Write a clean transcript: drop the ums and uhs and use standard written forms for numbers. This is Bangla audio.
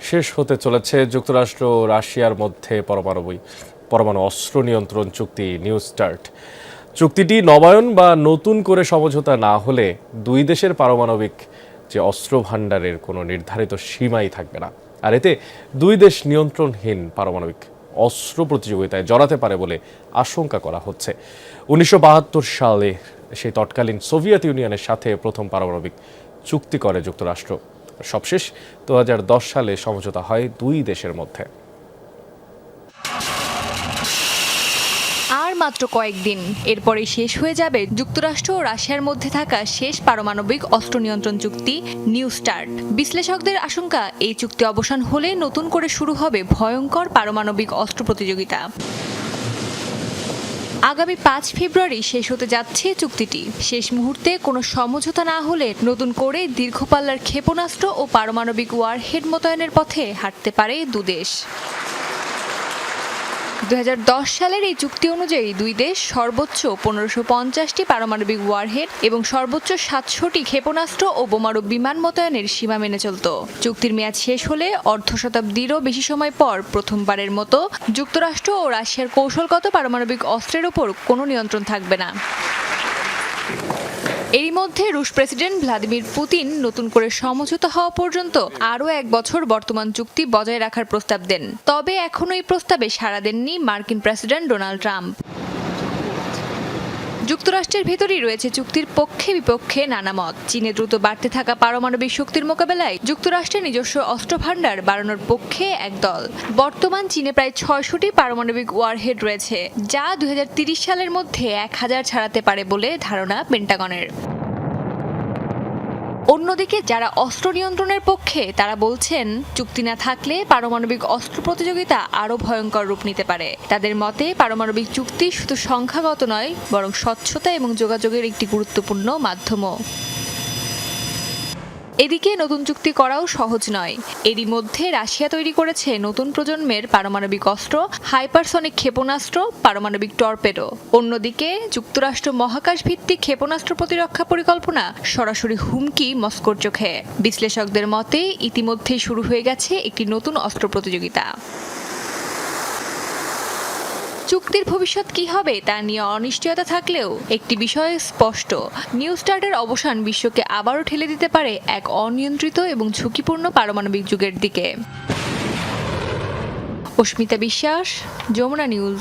শেষ হতে চলেছে যুক্তরাষ্ট্র ও রাশিয়ার মধ্যে পরমাণু অস্ত্র নিয়ন্ত্রণ চুক্তি নিউ স্টার্ট। চুক্তিটি নবায়ন বা নতুন করে সমঝোতা না হলে দুই দেশের পারমাণবিক যে অস্ত্র ভাণ্ডারের কোনো নির্ধারিত সীমাই থাকবে না, আর এতে দুই দেশ নিয়ন্ত্রণহীন পারমাণবিক অস্ত্র প্রতিযোগিতায় জড়াতে পারে বলে আশঙ্কা করা হচ্ছে। 1972 সালে সেই তৎকালীন সোভিয়েত ইউনিয়নের সাথে প্রথম পারমাণবিক চুক্তি করে যুক্তরাষ্ট্র। সবশেষ 2010 সালে সমঝোতা হয় দুই দেশের মধ্যে। আর মাত্র কয়েকদিন, এরপরেই শেষ হয়ে যাবে যুক্তরাষ্ট্র ও রাশিয়ার মধ্যে থাকা শেষ পারমাণবিক অস্ত্র নিয়ন্ত্রণ চুক্তি নিউ স্টার্ট। বিশ্লেষকদের আশঙ্কা, এই চুক্তি অবসান হলে নতুন করে শুরু হবে ভয়ঙ্কর পারমাণবিক অস্ত্র প্রতিযোগিতা। আগামী 5 ফেব্রুয়ারি শেষ হতে যাচ্ছে চুক্তিটি। শেষ মুহূর্তে কোনো সমঝোতা না হলে নতুন করে দীর্ঘপাল্লার ক্ষেপণাস্ত্র ও পারমাণবিক ওয়ারহেড মোতায়েনের পথে হাঁটতে পারে দুদেশ। 2010 সালের এই চুক্তি অনুযায়ী দুই দেশ সর্বোচ্চ 1550টি পারমাণবিক ওয়ারহেড এবং সর্বোচ্চ 700টি ক্ষেপণাস্ত্র ও বোমারু বিমান মোতায়েনের সীমা মেনে চলত। চুক্তির মেয়াদ শেষ হলে অর্ধ শতাব্দীরও বেশি সময় পর প্রথমবারের মতো যুক্তরাষ্ট্র ও রাশিয়ার কৌশলগত পারমাণবিক অস্ত্রের ওপর কোনো নিয়ন্ত্রণ থাকবে না। এরই মধ্যে রুশ প্রেসিডেন্ট ভ্লাদিমির পুতিন নতুন করে সমঝোতা হওয়া পর্যন্ত আরও 1 বছর বর্তমান চুক্তি বজায় রাখার প্রস্তাব দেন। তবে এখনও এই প্রস্তাবে সাড়া দেননি মার্কিন প্রেসিডেন্ট ডোনাল্ড ট্রাম্প। যুক্তরাষ্ট্রের ভেতরেই রয়েছে চুক্তির পক্ষে বিপক্ষে নানা মত। চীনে দ্রুত বাড়তে থাকা পারমাণবিক শক্তির মোকাবেলায় যুক্তরাষ্ট্রের নিজস্ব অস্ত্র ভাণ্ডার বাড়ানোর পক্ষে একদল। বর্তমান চীনে প্রায় 600টি পারমাণবিক ওয়ারহেড রয়েছে, যা 2030 সালের মধ্যে 1000 ছাড়াতে পারে বলে ধারণা পেন্টাগনের। অন্যদিকে যারা অস্ত্র নিয়ন্ত্রণের পক্ষে তারা বলছেন, চুক্তি না থাকলে পারমাণবিক অস্ত্র প্রতিযোগিতা আরও ভয়ঙ্কর রূপ নিতে পারে। তাদের মতে পারমাণবিক চুক্তি শুধু সংখ্যাগত নয়, বরং স্বচ্ছতা এবং যোগাযোগের একটি গুরুত্বপূর্ণ মাধ্যমও। এদিকে নতুন চুক্তি করাও সহজ নয়। এরই মধ্যে রাশিয়া তৈরি করেছে নতুন প্রজন্মের পারমাণবিক অস্ত্র, হাইপারসনিক ক্ষেপণাস্ত্র, পারমাণবিক টর্পেডো। অন্যদিকে যুক্তরাষ্ট্র মহাকাশ ভিত্তিক ক্ষেপণাস্ত্র প্রতিরক্ষা পরিকল্পনা সরাসরি হুমকি মস্কোর চোখে। বিশ্লেষকদের মতে ইতিমধ্যেই শুরু হয়ে গেছে একটি নতুন অস্ত্র প্রতিযোগিতা। চুক্তির ভবিষ্যৎ কি হবে তা নিয়ে অনিশ্চয়তা থাকলেও একটি বিষয় স্পষ্ট, নিউ স্টার্টের অবসান বিশ্বকে আবারও ঠেলে দিতে পারে এক অনিয়ন্ত্রিত এবং ঝুঁকিপূর্ণ পারমাণবিক যুগের দিকে। অস্মিতা বিশ্বাস, যমুনা নিউজ।